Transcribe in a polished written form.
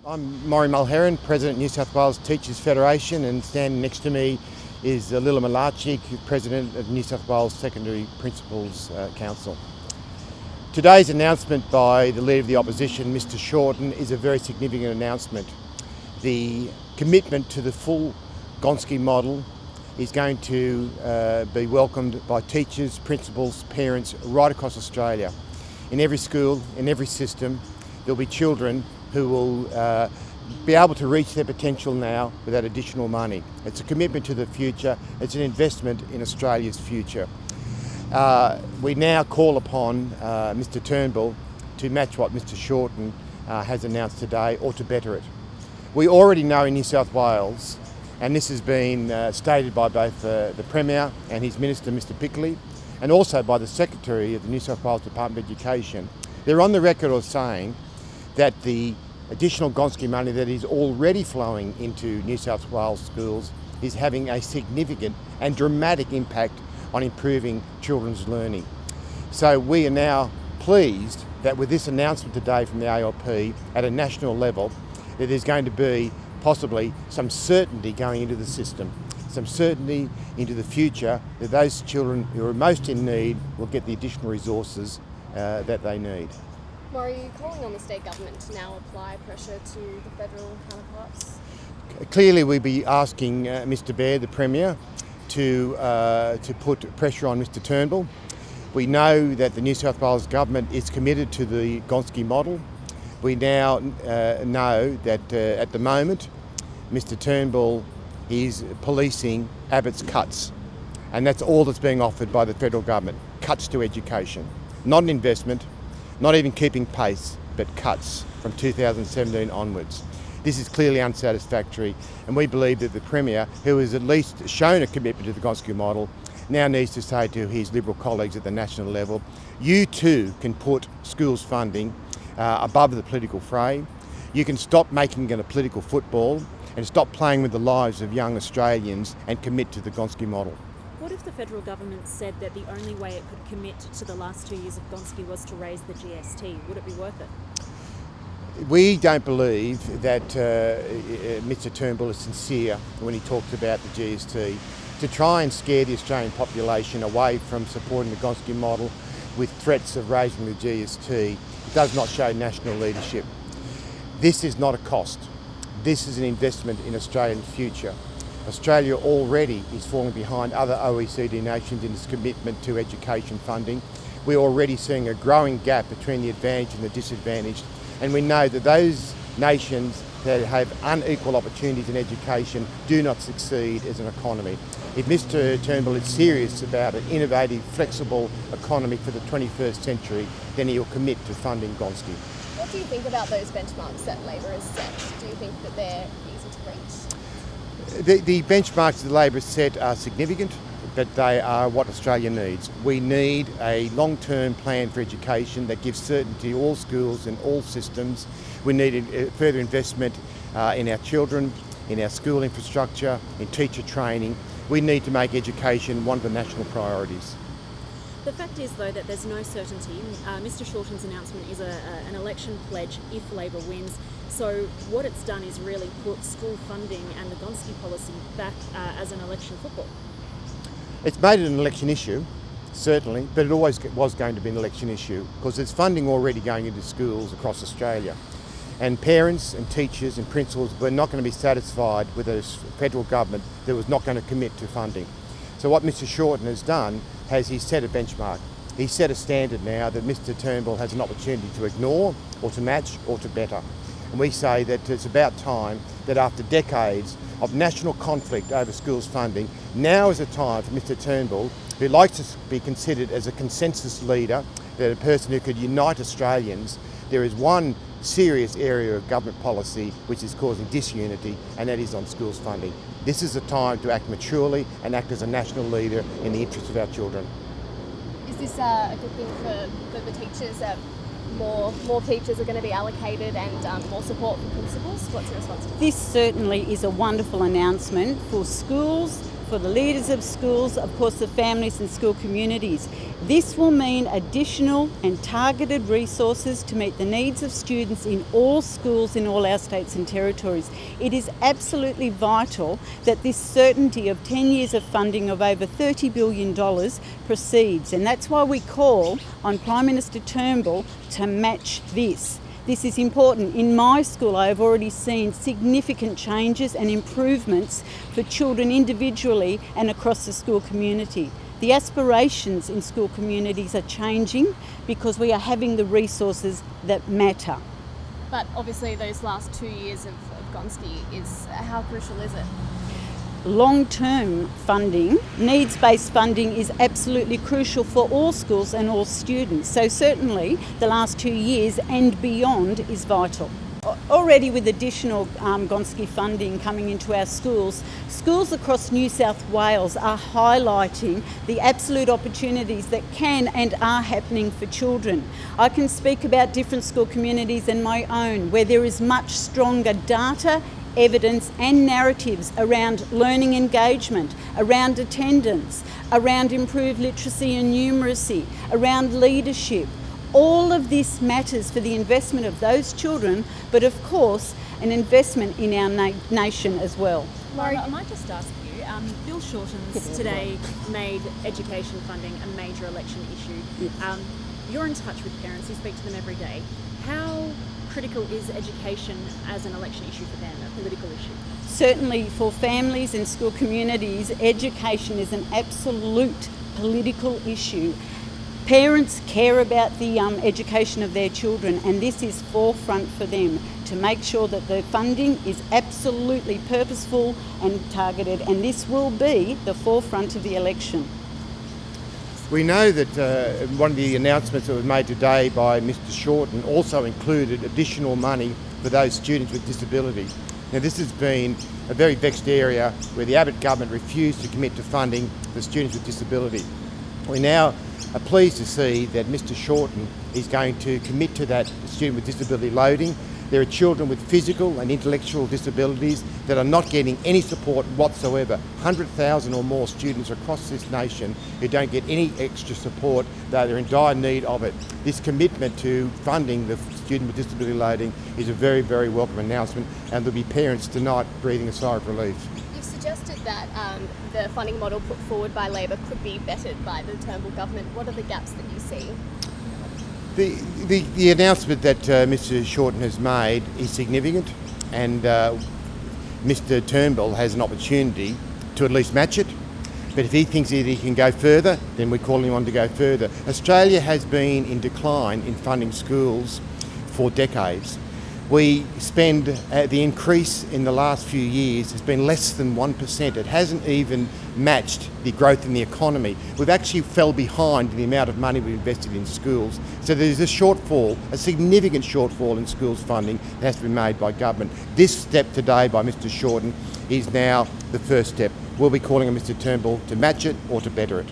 I'm Maurie Mulheron, President New South Wales Teachers Federation, and standing next to me is Lila Mularczyk, President of New South Wales Secondary Principals Council. Today's announcement by the Leader of the Opposition, Mr Shorten, is a very significant announcement. The commitment to the full Gonski model is going to be welcomed by teachers, principals, parents right across Australia. In every school, in every system, there'll be children who will be able to reach their potential now without additional money. It's a commitment to the future, it's an investment in Australia's future. We now call upon Mr Turnbull to match what Mr Shorten has announced today, or to better it. We already know in New South Wales, and this has been stated by both the Premier and his Minister, Mr Bickley, and also by the Secretary of the New South Wales Department of Education. They're on the record of saying that the additional Gonski money that is already flowing into New South Wales schools is having a significant and dramatic impact on improving children's learning. So we are now pleased that with this announcement today from the ALP at a national level, that there's going to be possibly some certainty going into the system, some certainty into the future that those children who are most in need will get the additional resources that they need. Maurie, are you calling on the state government to now apply pressure to the federal counterparts? Clearly we'll be asking Mr Baird, the Premier, to put pressure on Mr Turnbull. We know that the New South Wales government is committed to the Gonski model. We now know that at the moment Mr Turnbull is policing Abbott's cuts, and that's all that's being offered by the federal government, cuts to education. Not an investment, not even keeping pace, but cuts from 2017 onwards. This is clearly unsatisfactory, and we believe that the Premier, who has at least shown a commitment to the Gonski model, now needs to say to his Liberal colleagues at the national level, you too can put schools funding above the political fray. You can stop making it a political football and stop playing with the lives of young Australians and commit to the Gonski model. What if the federal government said that the only way it could commit to the last 2 years of Gonski was to raise the GST? Would it be worth it? We don't believe that Mr Turnbull is sincere when he talks about the GST. To try and scare the Australian population away from supporting the Gonski model with threats of raising the GST does not show national leadership. This is not a cost. This is an investment in Australian future. Australia already is falling behind other OECD nations in its commitment to education funding. We're already seeing a growing gap between the advantaged and the disadvantaged, and we know that those nations that have unequal opportunities in education do not succeed as an economy. If Mr Turnbull is serious about an innovative, flexible economy for the 21st century, then he'll commit to funding Gonski. What do you think about those benchmarks that Labor has set? Do you think that they're easy to reach? The benchmarks that Labor has set are significant, but they are what Australia needs. We need a long-term plan for education that gives certainty to all schools and all systems. We need further investment in our children, in our school infrastructure, in teacher training. We need to make education one of the national priorities. The fact is, though, that there's no certainty. Mr Shorten's announcement is an election pledge if Labor wins. So what it's done is really put school funding and the Gonski policy back as an election football. It's made it an election issue, certainly, but it always was going to be an election issue because there's funding already going into schools across Australia. And parents and teachers and principals were not going to be satisfied with a federal government that was not going to commit to funding. So what Mr Shorten has done is he's set a benchmark. He's set a standard now that Mr Turnbull has an opportunity to ignore or to match or to better. And we say that it's about time that after decades of national conflict over schools funding, now is the time for Mr Turnbull, who likes to be considered as a consensus leader, that a person who could unite Australians. There is one serious area of government policy which is causing disunity, and that is on schools funding. This is the time to act maturely and act as a national leader in the interests of our children. Is this a good thing for the teachers? More teachers are going to be allocated and more support for principals? What's your response to that? This certainly is a wonderful announcement for schools, for the leaders of schools, of course the families and school communities. This will mean additional and targeted resources to meet the needs of students in all schools in all our states and territories. It is absolutely vital that this certainty of 10 years of funding of over $30 billion proceeds, and that's why we call on Prime Minister Turnbull to match this. This is important. In my school, I have already seen significant changes and improvements for children individually and across the school community. The aspirations in school communities are changing because we are having the resources that matter. But obviously those last 2 years of Gonski how crucial is it? Long-term funding, needs-based funding is absolutely crucial for all schools and all students. So certainly the last 2 years and beyond is vital. Already with additional Gonski funding coming into our schools, schools across New South Wales are highlighting the absolute opportunities that can and are happening for children. I can speak about different school communities and my own where there is much stronger data, evidence and narratives around learning engagement, around attendance, around improved literacy and numeracy, around leadership. All of this matters for the investment of those children, but of course an investment in our nation as well. Maurie, I might just ask you, Bill Shorten's today made education funding a major election issue. Yes. You're in touch with parents, you speak to them every day. How critical is education as an election issue for them, a political issue? Certainly for families and school communities, education is an absolute political issue. Parents care about the education of their children, and this is forefront for them to make sure that the funding is absolutely purposeful and targeted, and this will be the forefront of the election. We know that one of the announcements that was made today by Mr Shorten also included additional money for those students with disability. Now this has been a very vexed area where the Abbott government refused to commit to funding for students with disability. We now are pleased to see that Mr Shorten is going to commit to that student with disability loading. There are children with physical and intellectual disabilities that are not getting any support whatsoever. 100,000 or more students across this nation who don't get any extra support, though they're in dire need of it. This commitment to funding the student with disability loading is a very, very welcome announcement, and there'll be parents tonight breathing a sigh of relief. You've suggested that the funding model put forward by Labor could be bettered by the Turnbull government. What are the gaps that you see? The announcement that Mr Shorten has made is significant, and Mr Turnbull has an opportunity to at least match it. But if he thinks that he can go further, then we're calling him on to go further. Australia has been in decline in funding schools for decades. We spend, the increase in the last few years has been less than 1%. It hasn't even matched the growth in the economy. We've actually fell behind the amount of money we've invested in schools. So there's a shortfall, a significant shortfall in schools funding that has to be made by government. This step today by Mr Shorten is now the first step. We'll be calling on Mr Turnbull to match it or to better it.